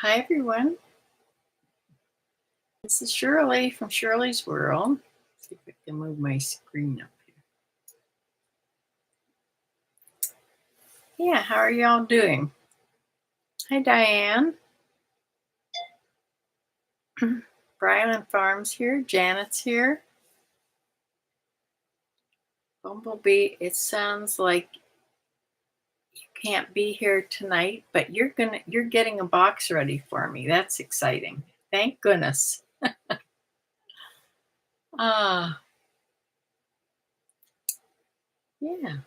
Hi everyone, this is Shirley from Shirley's World. Let's see if I can move my screen up here. Yeah, how are y'all doing? Hi Diane. Bryland Farms here, Janet's here. Bumblebee, it sounds like you can't be here tonight, but you're getting a box ready for me. That's exciting. Thank goodness. Ah, yeah.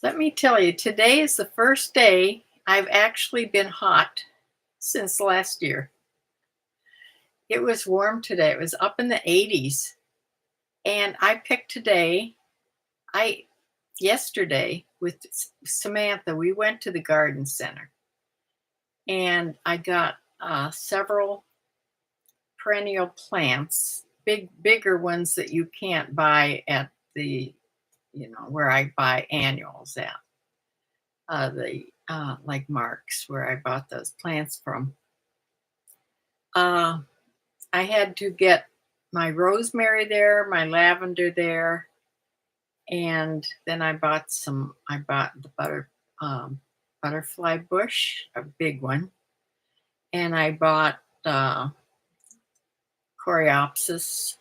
Let me tell you, today is the first day I've actually been hot since last year. It was warm today. It was up in the 80s. And I picked today, yesterday with Samantha, we went to the garden center and I got several perennial plants, bigger ones that you can't buy at the, where I buy annuals at. Like Mark's, where I bought those plants from. I had to get my rosemary there, my lavender there, and then I bought the butterfly bush, a big one, and I bought coreopsis.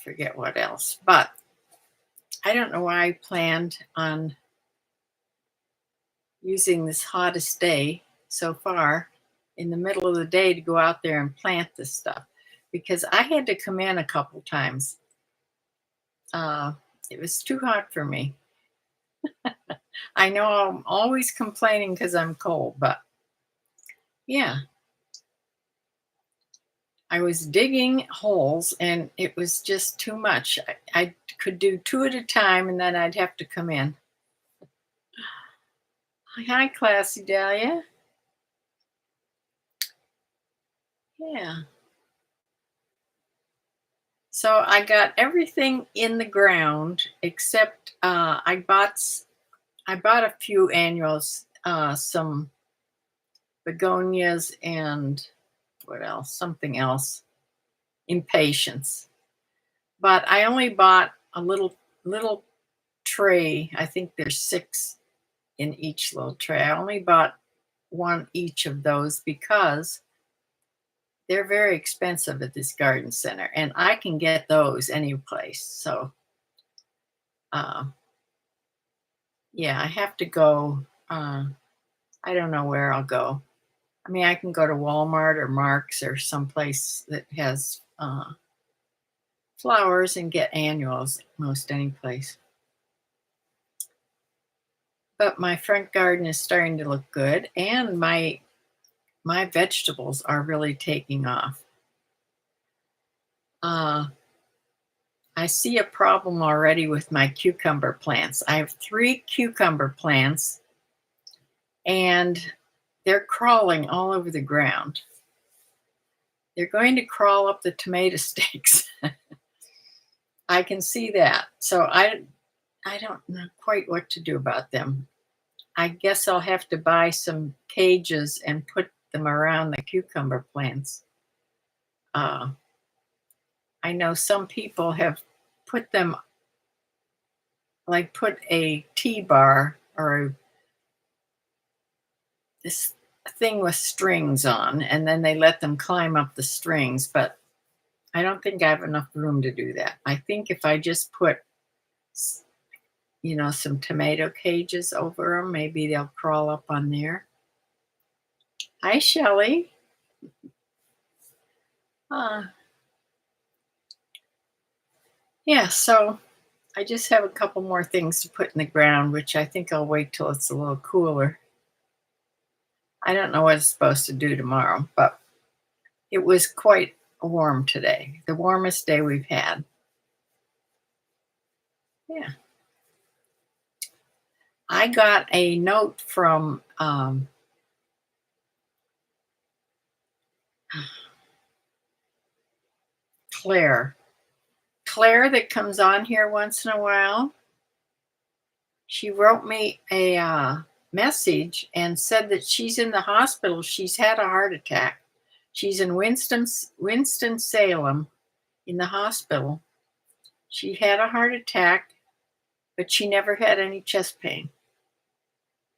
Forget what else, but I don't know why I planned on using this hottest day so far in the middle of the day to go out there and plant this stuff, because I had to come in a couple times. It was too hot for me. I know I'm always complaining because I'm cold, but yeah. I was digging holes and it was just too much. I could do two at a time and then I'd have to come in. Hi, Classy Dahlia. Yeah. So I got everything in the ground except I bought a few annuals, some begonias and what else? Something else. Impatience. But I only bought a little tray. I think there's 6 in each little tray. I only bought one each of those because they're very expensive at this garden center, and I can get those any place. So, yeah, I have to go. I don't know where I'll go. I mean, I can go to Walmart or Mark's or someplace that has flowers and get annuals most any place. But my front garden is starting to look good, and my vegetables are really taking off. I see a problem already with my cucumber plants. I have 3 cucumber plants, and they're crawling all over the ground. They're going to crawl up the tomato stakes. I can see that. So I don't know quite what to do about them. I guess I'll have to buy some cages and put them around the cucumber plants. I know some people have put them, like put a T-bar or this thing with strings on, and then they let them climb up the strings, but I don't think I have enough room to do that. I think if I just put, some tomato cages over them, maybe they'll crawl up on there. Hi, Shelley. Yeah, so I just have a couple more things to put in the ground, which I think I'll wait till it's a little cooler. I don't know what it's supposed to do tomorrow, but it was quite warm today, the warmest day we've had. Yeah. I got a note from Claire that comes on here once in a while. She wrote me a message and said that she's in the hospital. She's had a heart attack. She's in Winston-Salem in the hospital. She had a heart attack, but she never had any chest pain.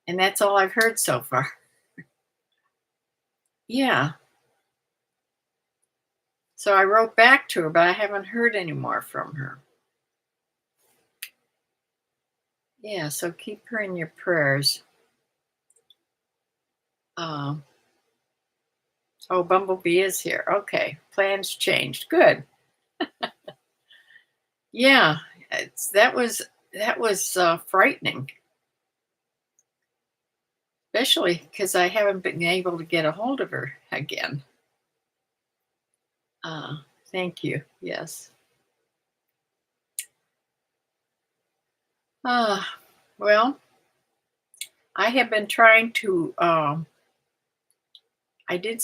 And that's all I've heard so far. Yeah. So I wrote back to her, but I haven't heard any more from her. Yeah, so keep her in your prayers. Oh, Bumblebee is here. Okay, plans changed. Good. Yeah, that was frightening, especially because I haven't been able to get a hold of her again. Thank you. Yes. Well, I have been trying to. I did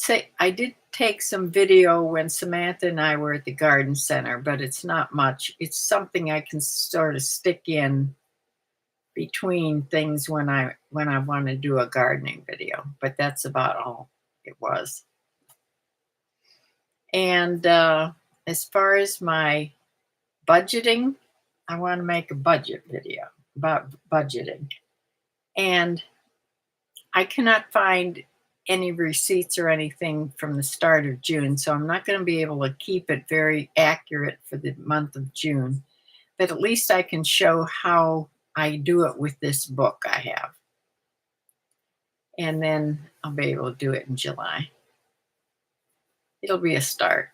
take some video when Samantha and I were at the garden center, but it's not much. It's something I can sort of stick in between things when I want to do a gardening video, but that's about all it was. And as far as my budgeting, I want to make a budget video about budgeting. And I cannot find any receipts or anything from the start of June, so I'm not going to be able to keep it very accurate for the month of June. But at least I can show how I do it with this book I have. And then I'll be able to do it in July. It'll be a start.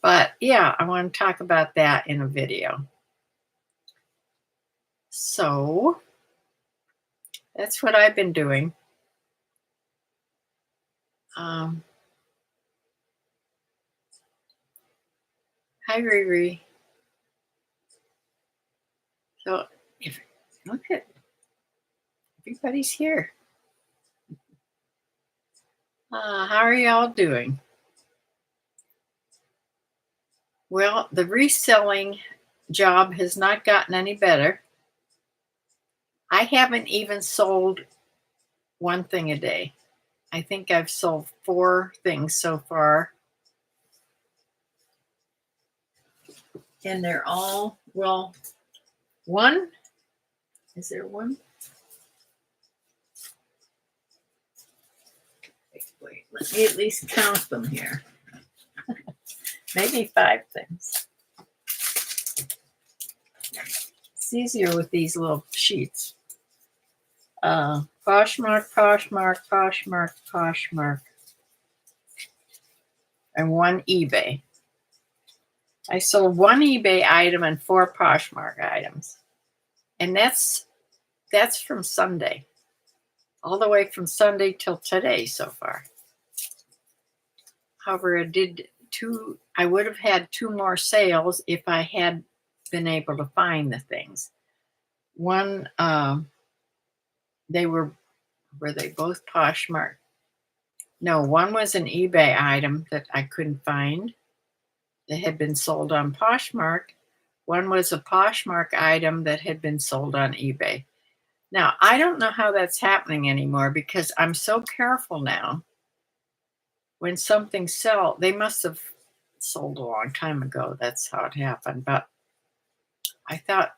But yeah, I want to talk about that in a video. So that's what I've been doing. Hi, Riri. So look at everybody's here. How are y'all doing? Well, the reselling job has not gotten any better. I haven't even sold one thing a day. I think I've sold 4 things so far. And they're all, well, one, is there one? Wait, let me at least count them here. Maybe 5 things. It's easier with these little sheets. Poshmark, and 1 eBay. I sold 1 eBay item and 4 Poshmark items. And that's from Sunday. All the way from Sunday till today so far. However, I would have had 2 more sales if I had been able to find the things. One, were they both Poshmark? No, one was an eBay item that I couldn't find that had been sold on Poshmark. One was a Poshmark item that had been sold on eBay. Now, I don't know how that's happening anymore because I'm so careful now. When something sells, they must have sold a long time ago. That's how it happened. But I thought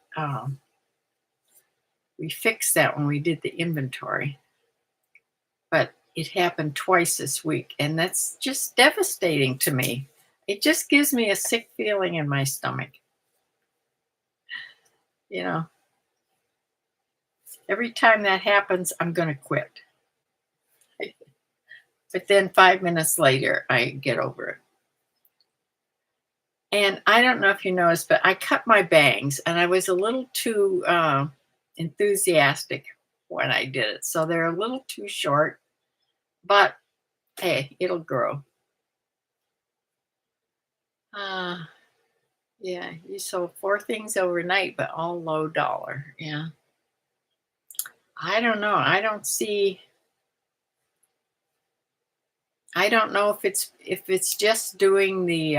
we fixed that when we did the inventory. But it happened twice this week, and that's just devastating to me. It just gives me a sick feeling in my stomach. You know, every time that happens, I'm going to quit. But then 5 minutes later, I get over it. And I don't know if you noticed, but I cut my bangs, and I was a little too enthusiastic when I did it. So they're a little too short, but hey, it'll grow. Yeah, you sold 4 things overnight, but all low dollar. Yeah. I don't know. I don't know if it's just doing the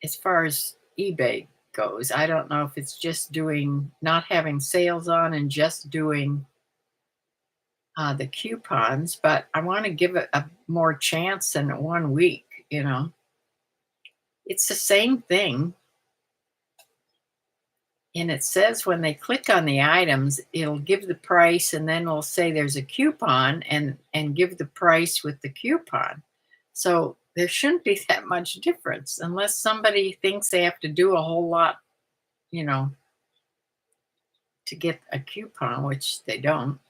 as far as eBay goes. I don't know if it's just doing, not having sales on and just doing the coupons, but I want to give it a more chance than 1 week, you know. It's the same thing. And it says when they click on the items, it'll give the price and then it'll say there's a coupon and give the price with the coupon. So there shouldn't be that much difference unless somebody thinks they have to do a whole lot, you know, to get a coupon, which they don't.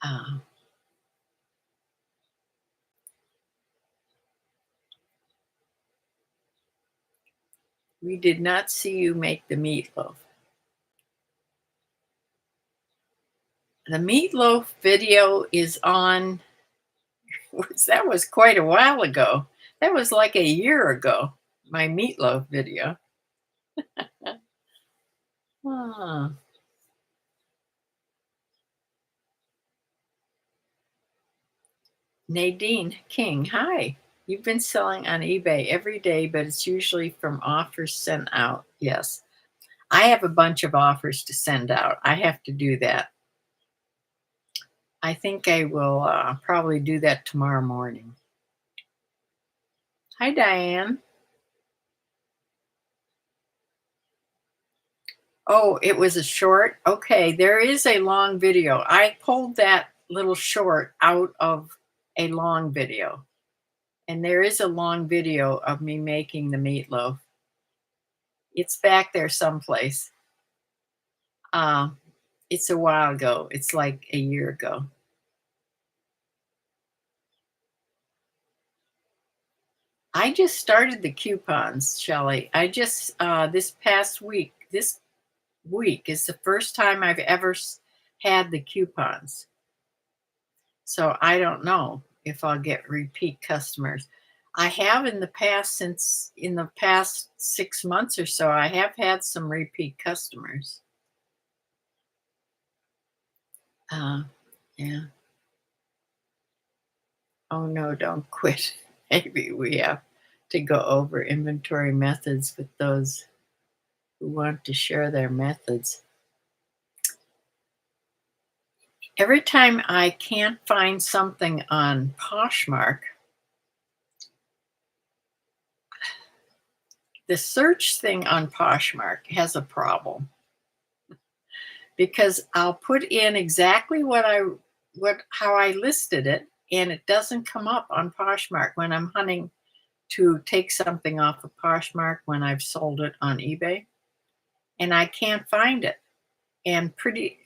Uh, we did not see you make the meatloaf. The meatloaf video is on, that was quite a while ago. That was like a year ago, my meatloaf video. Ah. Nadine King, hi. You've been selling on eBay every day, but it's usually from offers sent out. Yes. I have a bunch of offers to send out. I have to do that. I think I will probably do that tomorrow morning. Hi, Diane. Oh, it was a short? Okay, there is a long video. I pulled that little short out of a long video. And there is a long video of me making the meatloaf. It's back there someplace. It's a while ago. It's like a year ago. I just started the coupons, Shelley. I just this week is the first time I've ever had the coupons. So I don't know if I'll get repeat customers. I have in the past, since in the past 6 months or so, I have had some repeat customers. Yeah. Oh no, don't quit. Maybe we have to go over inventory methods with those who want to share their methods. Every time I can't find something on Poshmark, the search thing on Poshmark has a problem because I'll put in exactly how I listed it, and it doesn't come up on Poshmark when I'm hunting to take something off of Poshmark when I've sold it on eBay, and I can't find it. And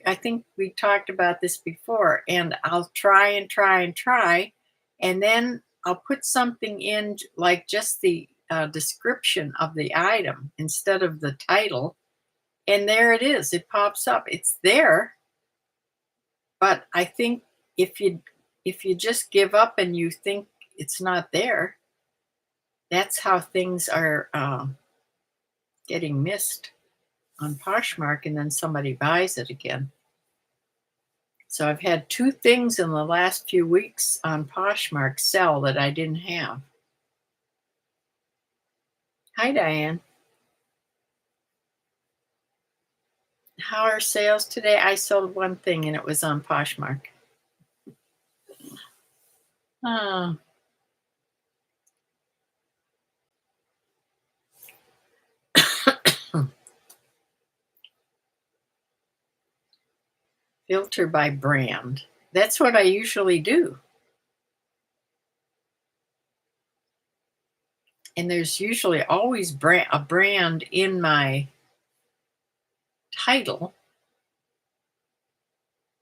I think we talked about this before, and I'll try and try and try, and then I'll put something in like just the description of the item instead of the title, and there it is. It pops up. It's there, but I think if you just give up and you think it's not there, that's how things are getting missed on Poshmark, and then somebody buys it again. So I've had 2 things in the last few weeks on Poshmark sell that I didn't have. Hi, Diane. How are sales today? I sold 1 thing and it was on Poshmark. Oh. Filter by brand. That's what I usually do. And there's usually always a brand in my title.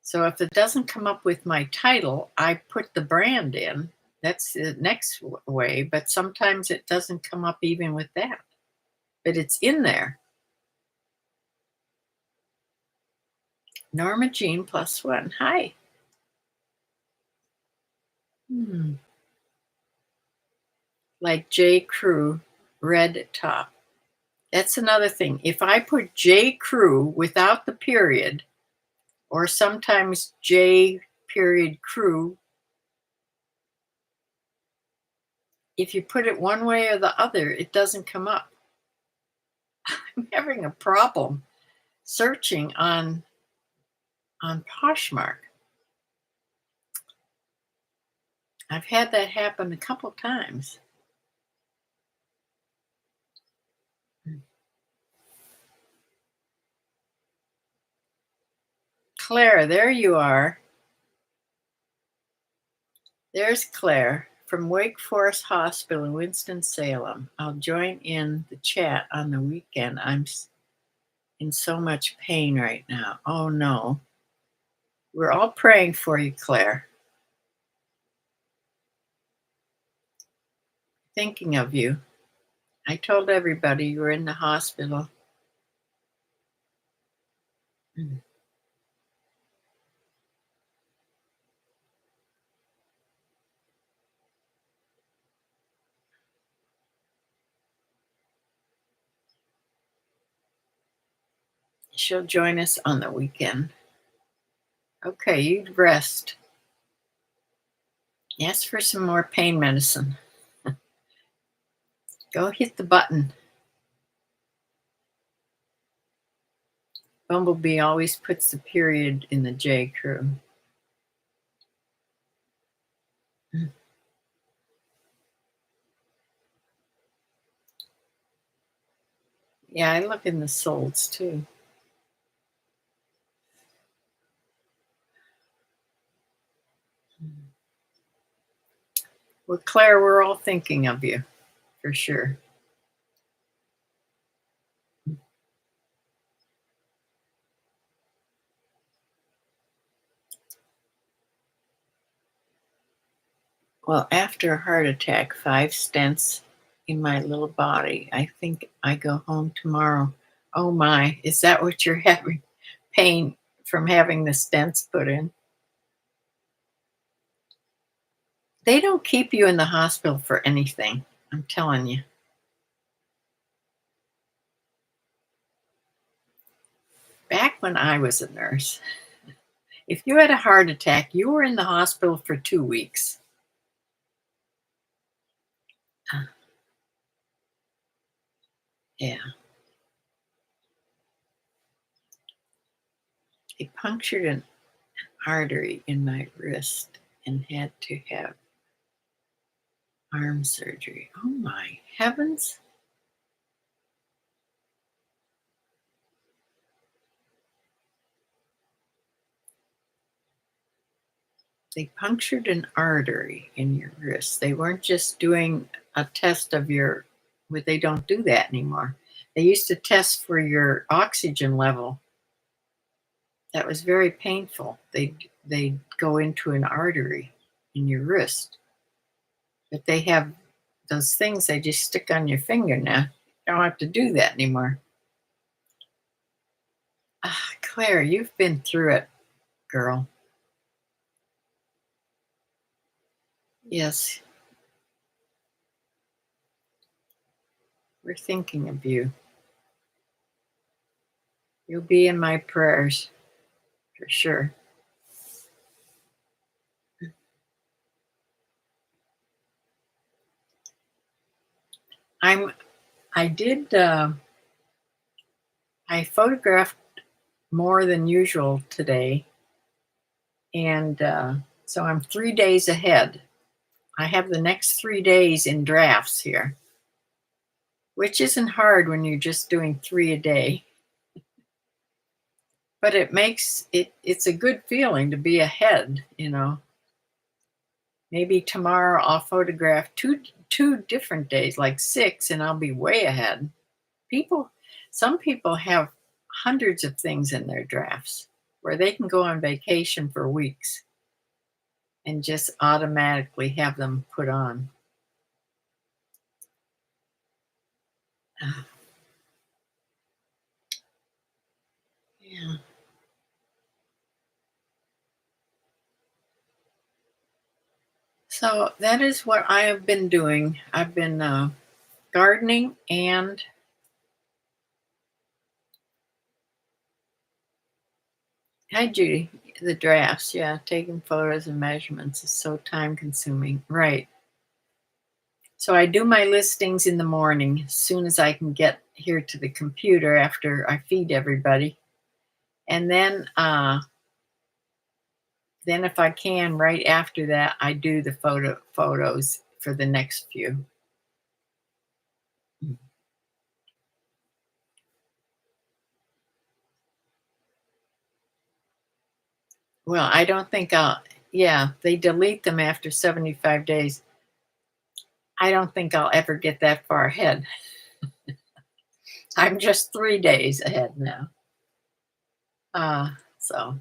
So if it doesn't come up with my title, I put the brand in. That's the next way, but sometimes it doesn't come up even with that. But it's in there. Norma Jean +1. Hi. Like J. Crew, red top. That's another thing. If I put J. Crew without the period, or sometimes J. Crew, if you put it one way or the other, it doesn't come up. I'm having a problem searching on Poshmark. I've had that happen a couple times. Claire, there you are. There's Claire from Wake Forest Hospital in Winston-Salem. I'll join in the chat on the weekend. I'm in so much pain right now. Oh no. We're all praying for you, Claire. Thinking of you. I told everybody you were in the hospital. She'll join us on the weekend. Okay, you rest. Ask for some more pain medicine. Go hit the button. Bumblebee always puts the period in the J crew. Yeah, I look in the solds too. Well, Claire, we're all thinking of you, for sure. Well, after a heart attack, 5 stents in my little body. I think I go home tomorrow. Oh my, is that what you're having? Pain from having the stents put in? They don't keep you in the hospital for anything, I'm telling you. Back when I was a nurse, if you had a heart attack, you were in the hospital for 2 weeks. Yeah. They punctured an artery in my wrist and had to have arm surgery. Oh my heavens. They punctured an artery in your wrist. They weren't just doing a test of your, well, they don't do that anymore. They used to test for your oxygen level. That was very painful. They go into an artery in your wrist. But they have those things they just stick on your finger now. You don't have to do that anymore. Ah, Claire, you've been through it, girl. Yes. We're thinking of you. You'll be in my prayers for sure. I photographed more than usual today, and so I'm 3 days ahead. I have the next 3 days in drafts here, which isn't hard when you're just doing 3 a day. But it makes it's a good feeling to be ahead, you know. Maybe tomorrow I'll photograph two different days, like 6, and I'll be way ahead. Some people have hundreds of things in their drafts where they can go on vacation for weeks and just automatically have them put on. Yeah. So that is what I have been doing. I've been gardening and hi Judy. The drafts, yeah, taking photos and measurements is so time consuming. Right. So I do my listings in the morning as soon as I can get here to the computer after I feed everybody. And then if I can, right after that, I do the photos for the next few. Well, I don't think yeah, they delete them after 75 days. I don't think I'll ever get that far ahead. I'm just 3 days ahead now. So,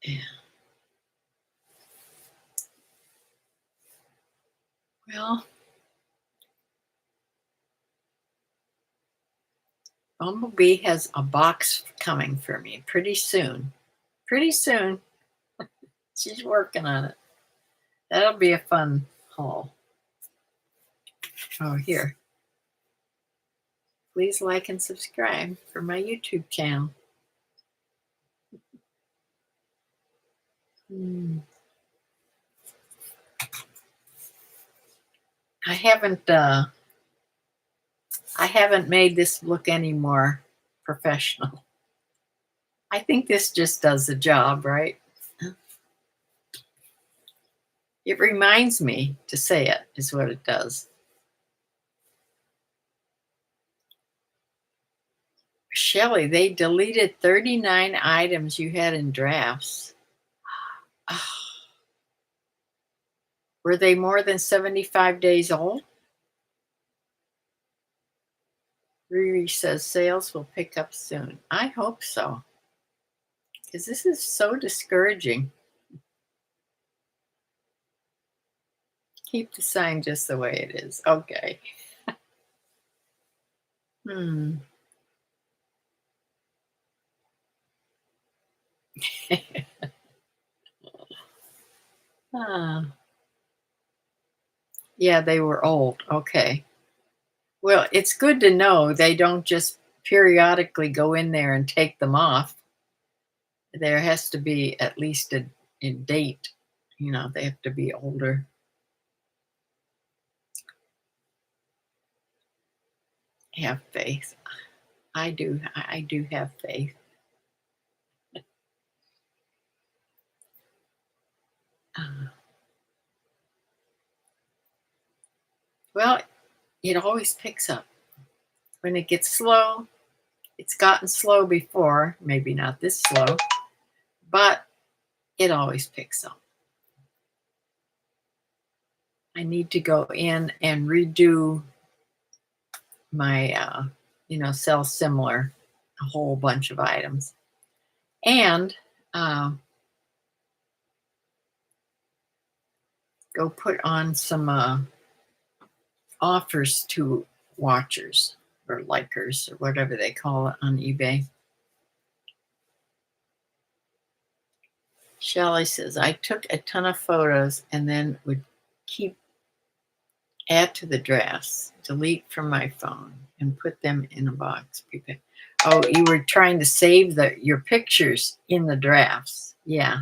yeah. Well, Bumblebee has a box coming for me pretty soon. Pretty soon. She's working on it. That'll be a fun haul. Oh, here. Please like and subscribe for my YouTube channel. I haven't made this look any more professional. I think this just does the job, right? It reminds me to say it, is what it does. Shelley, they deleted 39 items you had in drafts. Were they more than 75 days old? Riri says sales will pick up soon. I hope so, because this is so discouraging. Keep the sign just the way it is. Okay. Yeah, they were old. Okay. Well, it's good to know they don't just periodically go in there and take them off. There has to be at least a date. They have to be older. Have faith. I do. I do have faith. Well, it always picks up. When it gets slow, it's gotten slow before, maybe not this slow, but it always picks up. I need to go in and redo my, sell similar, a whole bunch of items. And go put on some offers to watchers or likers or whatever they call it on eBay. Shelley says, I took a ton of photos and then would add to the drafts, delete from my phone, and put them in a box. Oh, you were trying to save your pictures in the drafts. Yeah.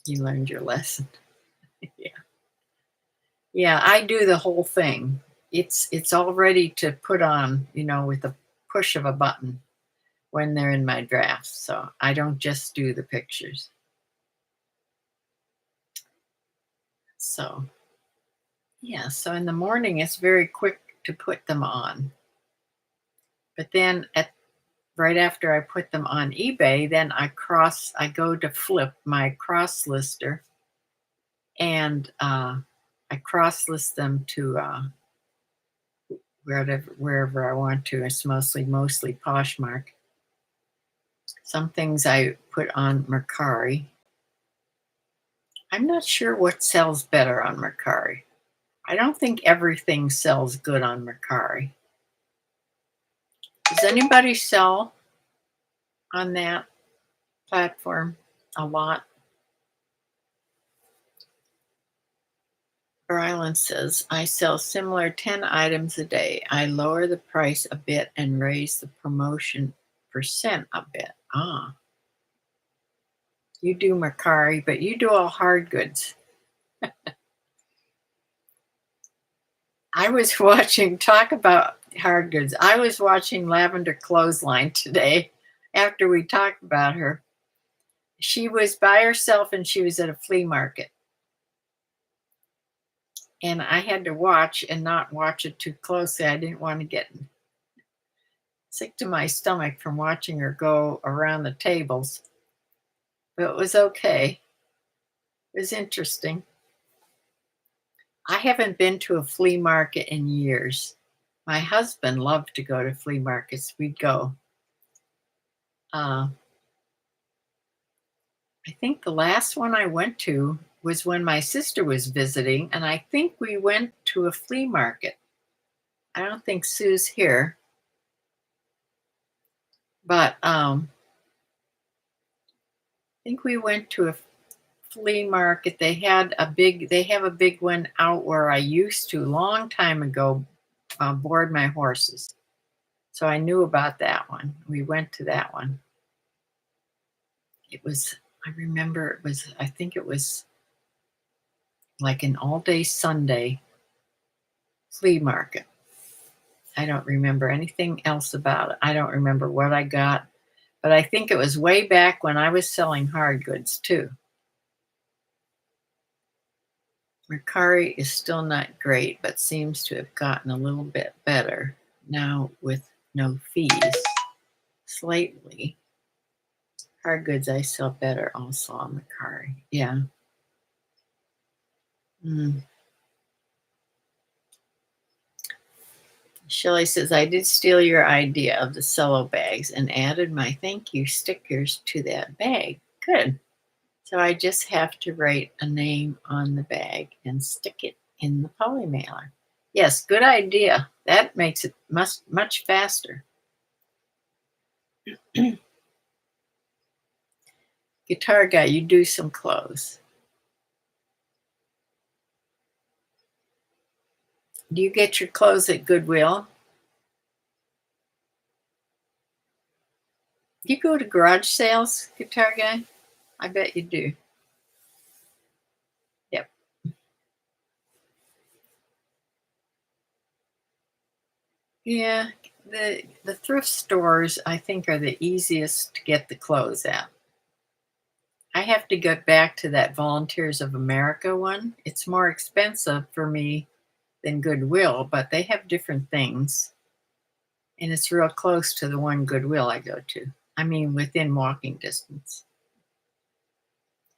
You learned your lesson. Yeah. Yeah, I do the whole thing. It's all ready to put on, with the push of a button when they're in my drafts. So I don't just do the pictures. So, yeah, so in the morning it's very quick to put them on. But then right after I put them on eBay, then I go to flip my cross lister, and I cross list them to wherever I want to. It's mostly Poshmark. Some things I put on Mercari. I'm not sure what sells better on Mercari. I don't think everything sells good on Mercari. Does anybody sell on that platform a lot? Ryland says, I sell similar 10 items a day. I lower the price a bit and raise the promotion percent a bit. You do Mercari, but you do all hard goods. I was watching, talk about hard goods. I was watching Lavender Clothesline today after we talked about her. She was by herself and she was at a flea market. And I had to watch and not watch it too closely. I didn't want to get sick to my stomach from watching her go around the tables. But it was okay. It was interesting. I haven't been to a flea market in years. My husband loved to go to flea markets. We'd go. I think the last one I went to was when my sister was visiting, and I think we went to a flea market. I don't think Sue's here, but I think we went to a flea market. They have a big one out where I used to, long time ago, board my horses. So I knew about that one. We went to that one. I remember I think it was like an all-day Sunday flea market. I don't remember anything else about it. I don't remember what I got, but I think it was way back when I was selling hard goods too. Mercari is still not great, but seems to have gotten a little bit better now with no fees. Slightly. Hard goods I sell better also on Mercari. Yeah. Shirley says, I did steal your idea of the cello bags and added my thank you stickers to that bag. Good. So I just have to write a name on the bag and stick it in the poly mailer. Yes, good idea. That makes it much faster. Guitar guy, you do some clothes. Do you get your clothes at Goodwill? Do you go to garage sales, guitar guy? I bet you do. Yep. Yeah, the thrift stores I think are the easiest to get the clothes at. I have to get back to that Volunteers of America one. It's more expensive for me than Goodwill, but they have different things. And it's real close to the one Goodwill I go to. I mean, within walking distance.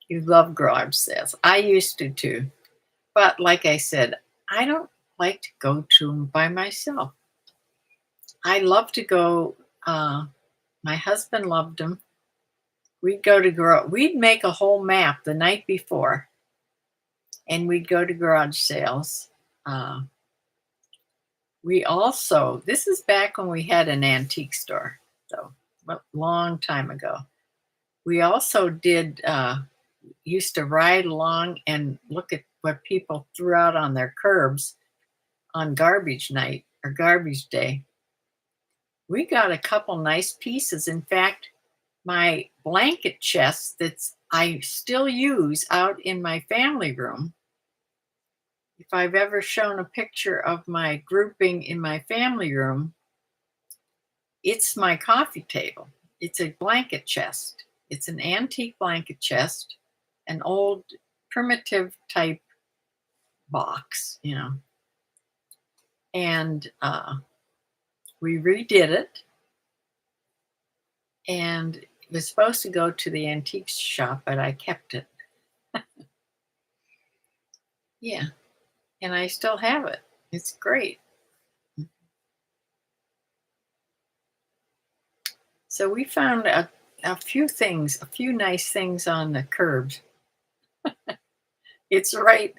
You love garage sales. I used to too. But like I said, I don't like to go to them by myself. I love to go. My husband loved them. We'd make a whole map the night before, and we'd go to garage sales. This is back when we had an antique store, so a long time ago. We also used to ride along and look at what people threw out on their curbs on garbage night or garbage day. We got a couple nice pieces. In fact, my blanket chest that I still use out in my family room. If I've ever shown a picture of my grouping in my family room, it's my coffee table. It's a blanket chest. It's an antique blanket chest, an old primitive type box, and we redid it, and it was supposed to go to the antique shop, but I kept it. Yeah, and I still have it. It's great. So we found a few nice things on the curbs. It's right.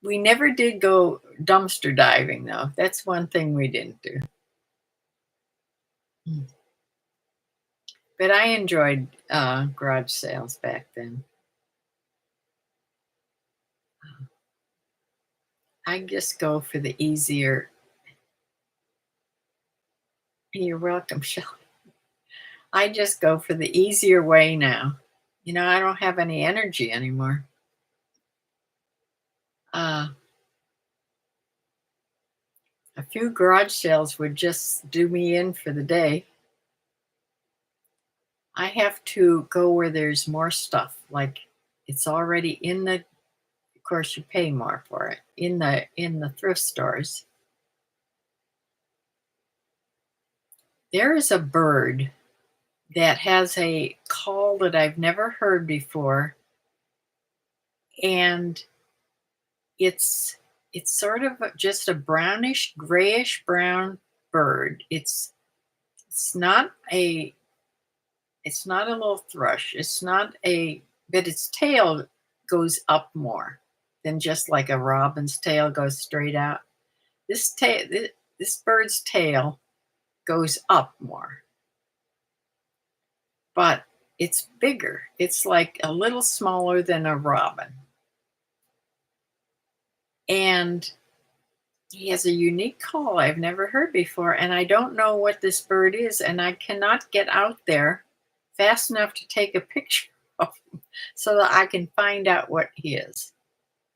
We never did go dumpster diving, though. That's one thing we didn't do. But I enjoyed garage sales back then. I just go for the easier. You're welcome, Shelley. I just go for the easier way now. I don't have any energy anymore. Uh, a few garage sales would just do me in for the day. I have to go where there's more stuff, like it's already in the, of course you pay more for it, in the thrift stores. There is a bird that has a call that I've never heard before, and it's it's sort of just a brownish, grayish brown bird. It's not a it's not a little thrush. It's not a but its tail goes up more than just like a robin's tail goes straight out. This bird's tail goes up more, but it's bigger. It's like a little smaller than a robin. And he has a unique call I've never heard before, and I don't know what this bird is, and I cannot get out there fast enough to take a picture of him so that I can find out what he is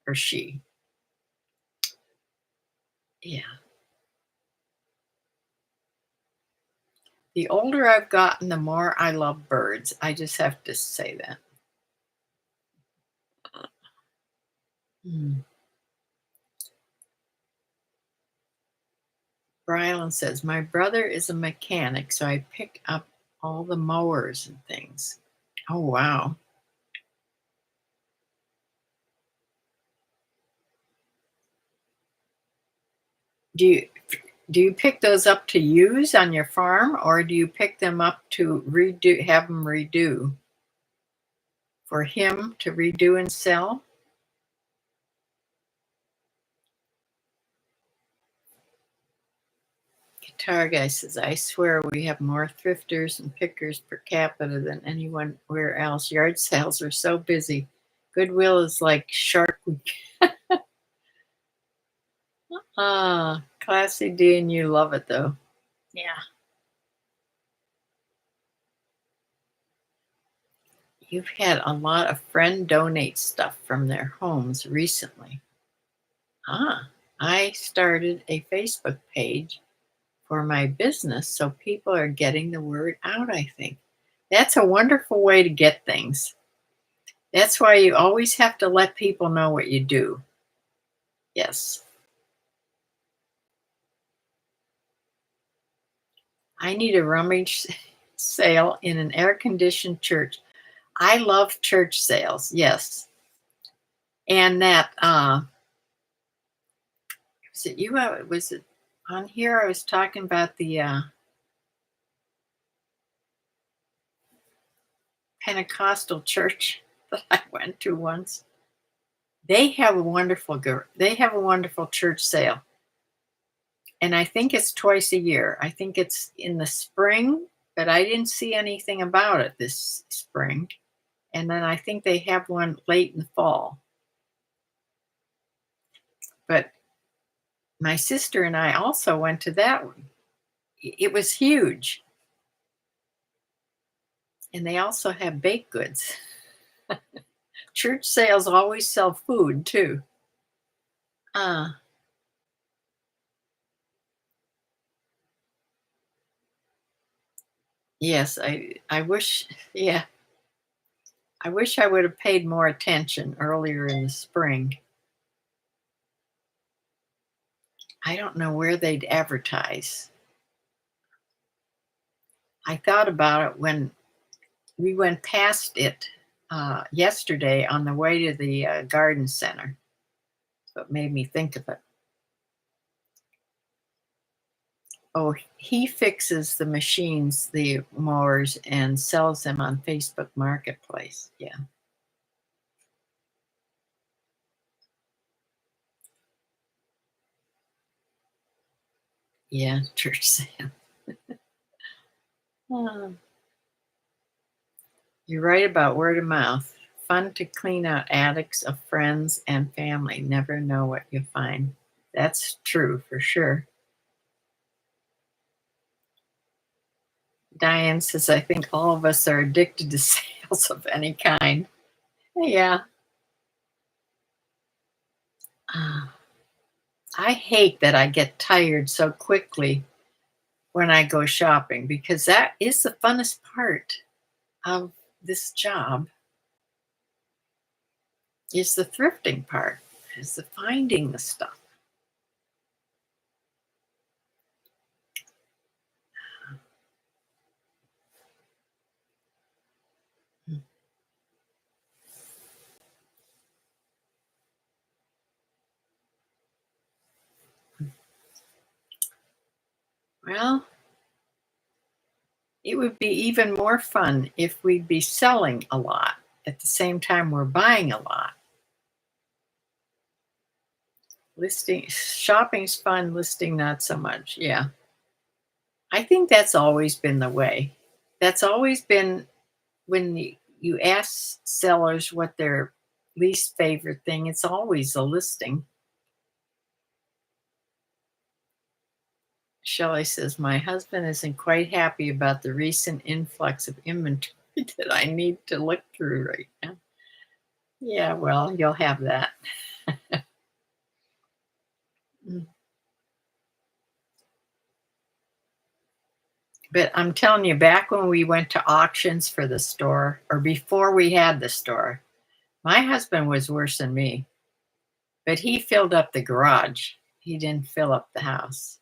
or she. Yeah. The older I've gotten, the more I love birds. I just have to say that. Mm. Brylan says, my brother is a mechanic, so I pick up all the mowers and things. Oh, wow. Do you do you pick those up to use on your farm, or do you pick them up to have them redo for him to redo and sell? Guitar guy says, I swear we have more thrifters and pickers per capita than anywhere else. Yard sales are so busy. Goodwill is like Shark Week. Ah, Classy D, and you love it though. Yeah. You've had a lot of friend donate stuff from their homes recently. Ah, I started a Facebook page for my business so people are getting the word out, I think. That's a wonderful way to get things. That's why you always have to let people know what you do. Yes. I need a rummage sale in an air conditioned church. I love church sales. Yes. And that, was it on here? I was talking about the Pentecostal church that I went to once. They have a wonderful church sale. And I think it's twice a year. I think it's in the spring, but I didn't see anything about it this spring. And then I think they have one late in the fall. But my sister and I also went to that one. It was huge. And they also have baked goods. Church sales always sell food too. Yes, I wish, yeah, I wish I would have paid more attention earlier in the spring. I don't know where they'd advertise. I thought about it when we went past it yesterday on the way to the garden center. So it made me think of it. Oh, he fixes the machines, the mowers, and sells them on Facebook Marketplace. Yeah. Yeah, church sale. Oh, you're right about word of mouth. Fun to clean out attics of friends and family. Never know what you find. That's true for sure. Diane says, I think all of us are addicted to sales of any kind. Yeah. I hate that I get tired so quickly when I go shopping because that is the funnest part of this job is the thrifting part, is the finding the stuff. Well, it would be even more fun if we'd be selling a lot at the same time we're buying a lot. Listing, shopping's fun, listing not so much. Yeah. I think that's always been the way. That's always been when you ask sellers what their least favorite thing, it's always a listing. Shelley says, my husband isn't quite happy about the recent influx of inventory that I need to look through right now. Yeah, well, you'll have that. Mm. But I'm telling you, back when we went to auctions for the store, or before we had the store, my husband was worse than me, but he filled up the garage. He didn't fill up the house.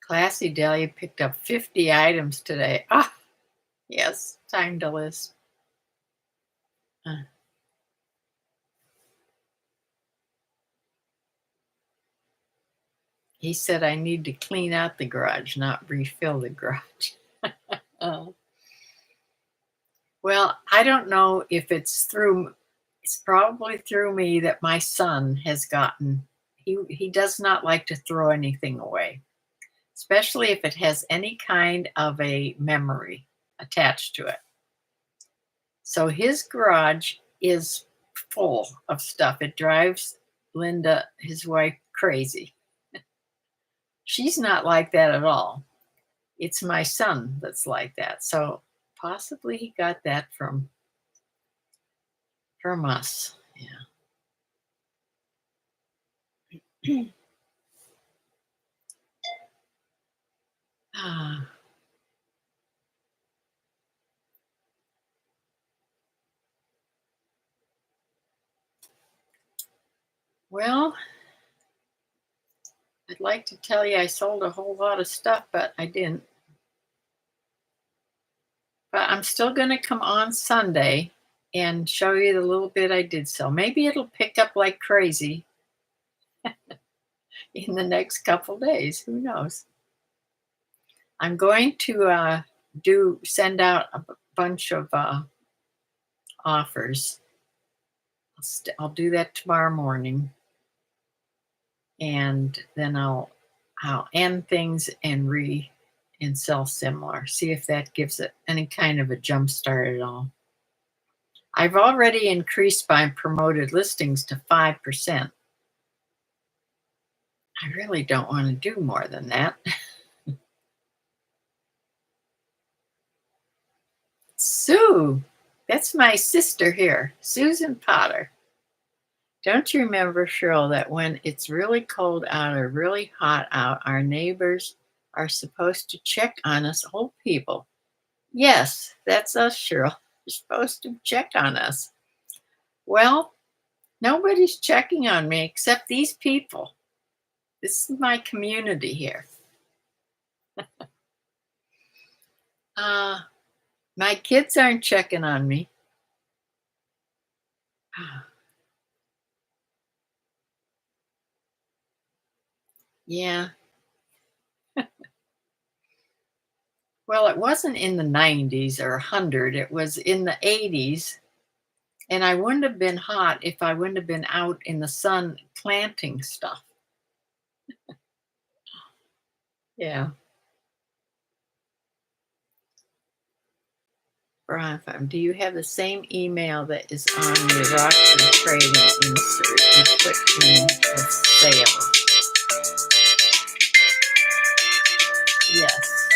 Classy Delia picked up 50 items today. Ah, yes, time to list. He said I need to clean out the garage, not refill the garage. Oh. Well, I don't know if it's probably through me that my son has gotten, he does not like to throw anything away, especially if it has any kind of a memory attached to it. So his garage is full of stuff. It drives Linda, his wife, crazy. She's not like that at all. It's my son that's like that. So possibly he got that from us. Yeah. Ah, well, I'd like to tell you I sold a whole lot of stuff, but I didn't. But I'm still going to come on Sunday and show you the little bit I did sell. Maybe it'll pick up like crazy in the next couple days. Who knows? I'm going to send out a bunch of offers. I'll do that tomorrow morning, and then I'll end things and sell similar. See if that gives it any kind of a jump start at all. I've already increased my promoted listings to 5%. I really don't want to do more than that. Sue, that's my sister here, Susan Potter. Don't you remember, Cheryl, that when it's really cold out or really hot out, our neighbors are supposed to check on us old people? Yes, that's us, Cheryl. You're supposed to check on us. Well, nobody's checking on me except these people. This is my community here. My kids aren't checking on me. Yeah. Well, it wasn't in the 90s or 100. It was in the 80s. And I wouldn't have been hot if I wouldn't have been out in the sun planting stuff. Yeah. Brian, do you have the same email that is on your Rockford trading insert you put in the sale? Yes.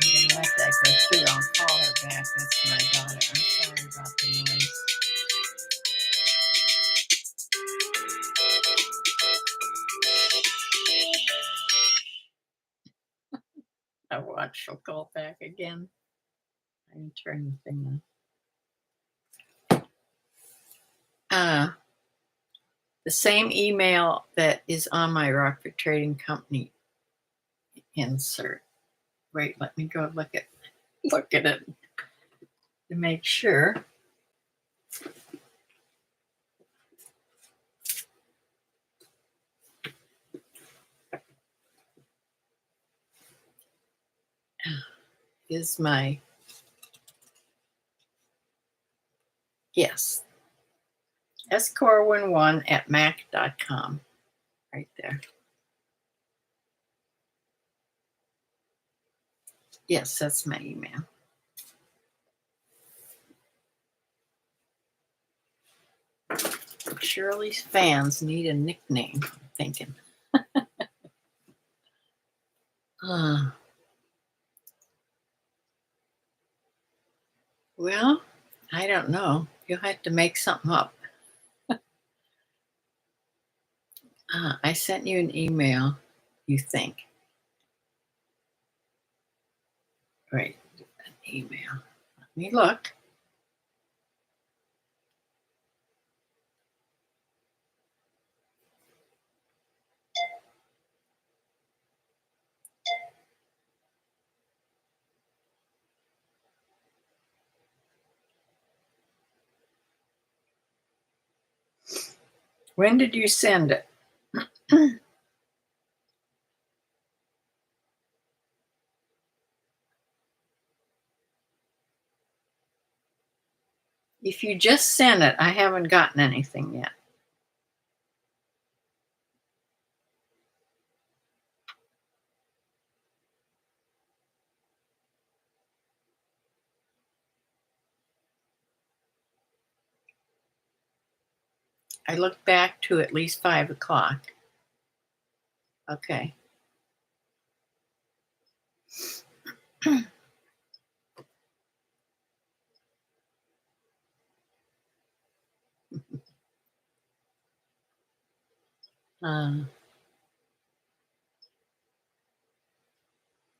I'm going to let that go through. I'll call her back. That's my daughter. I'm sorry about the noise. I watch she'll call back again. I can turn the thing on. The same email that is on my Rockford Trading Company insert. Wait, let me go look at it to make sure. Is my, yes, score11@mac.com, right there. Yes, that's my email. Shirley's fans need a nickname, I'm thinking. Well, I don't know. You'll have to make something up. I sent you an email, you think. Right, an email. Let me look. When did you send it? If you just sent it, I haven't gotten anything yet. I looked back to at least 5 o'clock. Okay.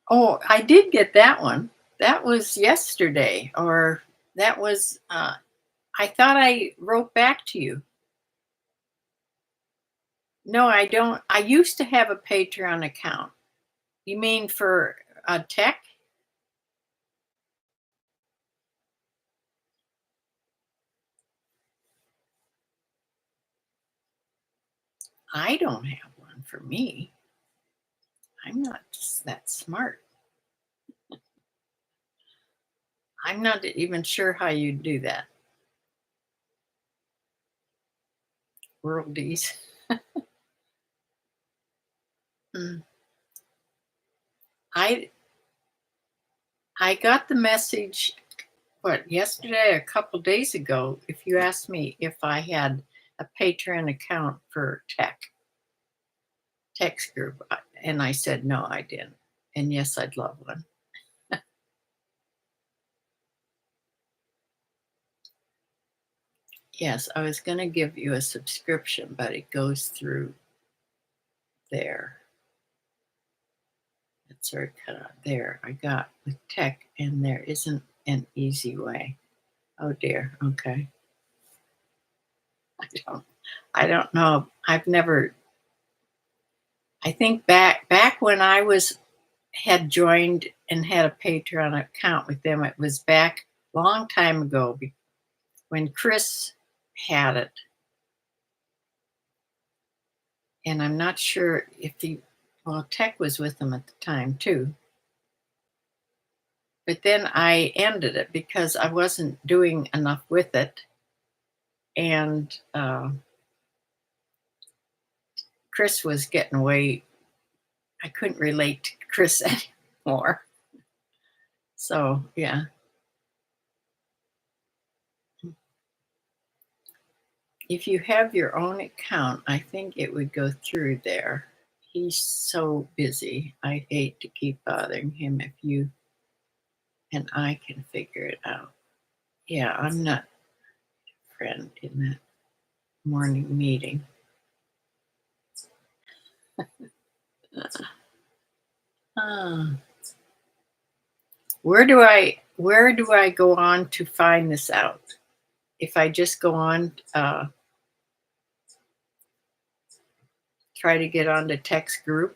Oh, I did get that one. That was yesterday, or that was, I thought I wrote back to you. No, I don't. I used to have a Patreon account. You mean for tech? I don't have one for me. I'm not that smart. I'm not even sure how you do that. Worldies. Hmm. I got the message, what, yesterday, a couple days ago, if you asked me if I had a Patreon account for text group, and I said no, I didn't. And yes, I'd love one. Yes, I was going to give you a subscription, but it goes through there. It's sort of cut out there. I got with tech, and there isn't an easy way. Oh dear. Okay. I don't know. I've never. I think back when I had joined and had a Patreon account with them. It was back long time ago when Chris had it, and I'm not sure if Tech was with them at the time too. But then I ended it because I wasn't doing enough with it, and Chris was getting away. I couldn't relate to Chris anymore. So yeah. If you have your own account, I think it would go through there. He's so busy. I hate to keep bothering him if you and I can figure it out. Yeah, I'm not a friend in that morning meeting. Uh, where do I go on to find this out? If I just go on, try to get on the text group.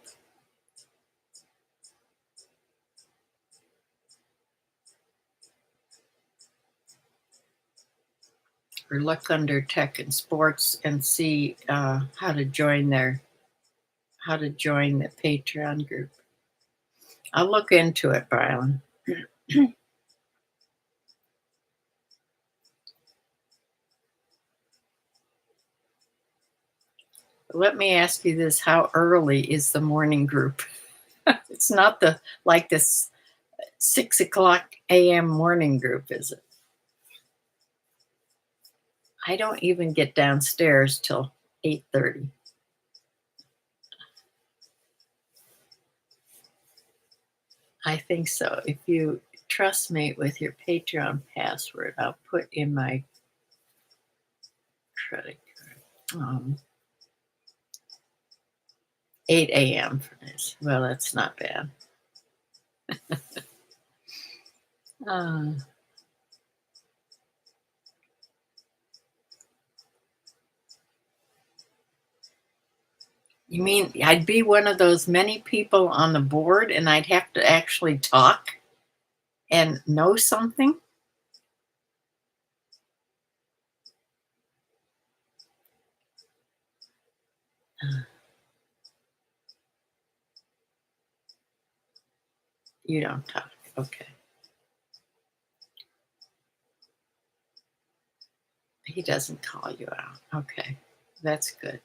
Or look under tech and sports and see how to join the Patreon group. I'll look into it, Brian. Let me ask you this: how early is the morning group? It's not like this 6:00 a.m. morning group, is it? I don't even get downstairs till 8:30. I think so. If you trust me with your Patreon password, I'll put in my credit card. 8 a.m. for this. Well, that's not bad. uh, you mean I'd be one of those many people on the board and I'd have to actually talk and know something? You don't talk. Okay. He doesn't call you out. Okay. That's good.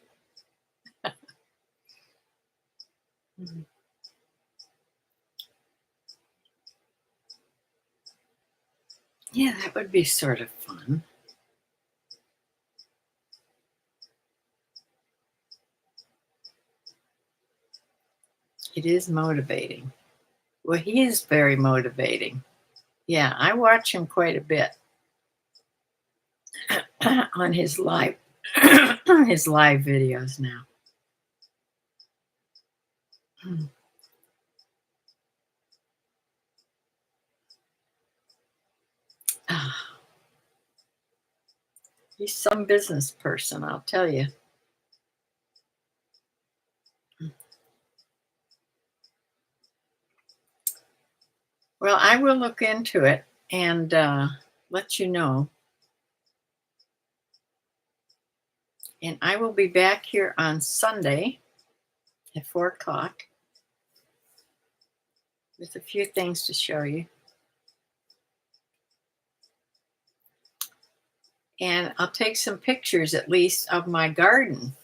Mhm. Yeah, that would be sort of fun. It is motivating. Well, he is very motivating. Yeah, I watch him quite a bit on his live his live videos now. He's some business person, I'll tell you. Well, I will look into it and let you know. And I will be back here on Sunday at 4:00 with a few things to show you. And I'll take some pictures at least of my garden.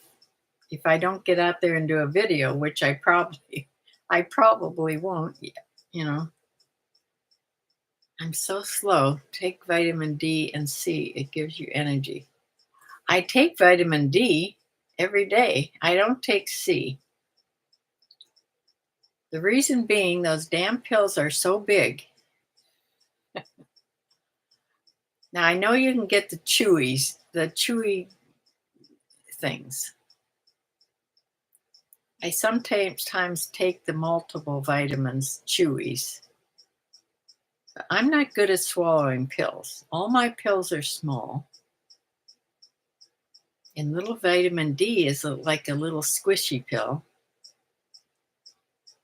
If I don't get out there and do a video, which I probably won't, you know. I'm so slow. Take vitamin D and C. It gives you energy. I take vitamin D every day. I don't take C. The reason being, those damn pills are so big. Now, I know you can get the chewy things. I sometimes take the multiple vitamins chewies. I'm not good at swallowing pills. All my pills are small. And little vitamin D is like a little squishy pill.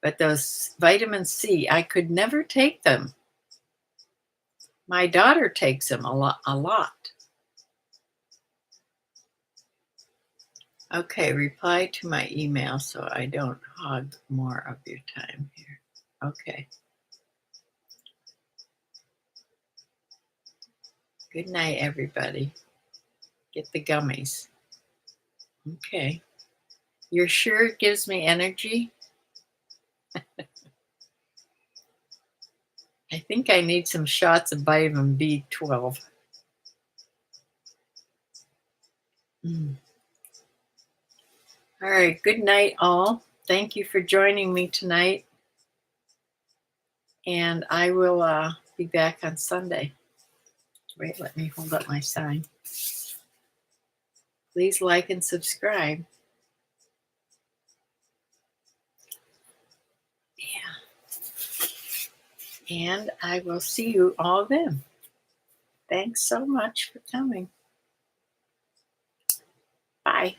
But those vitamin C, I could never take them. My daughter takes them a lot. Okay, reply to my email so I don't hog more of your time here. Okay. Good night, everybody. Get the gummies. Okay. You're sure it gives me energy? I think I need some shots of vitamin B12. All right. Good night, all. thank you for joining me tonight. And I will be back on Sunday. Wait, let me hold up my sign. Please like and subscribe. Yeah. And I will see you all then. Thanks so much for coming. Bye.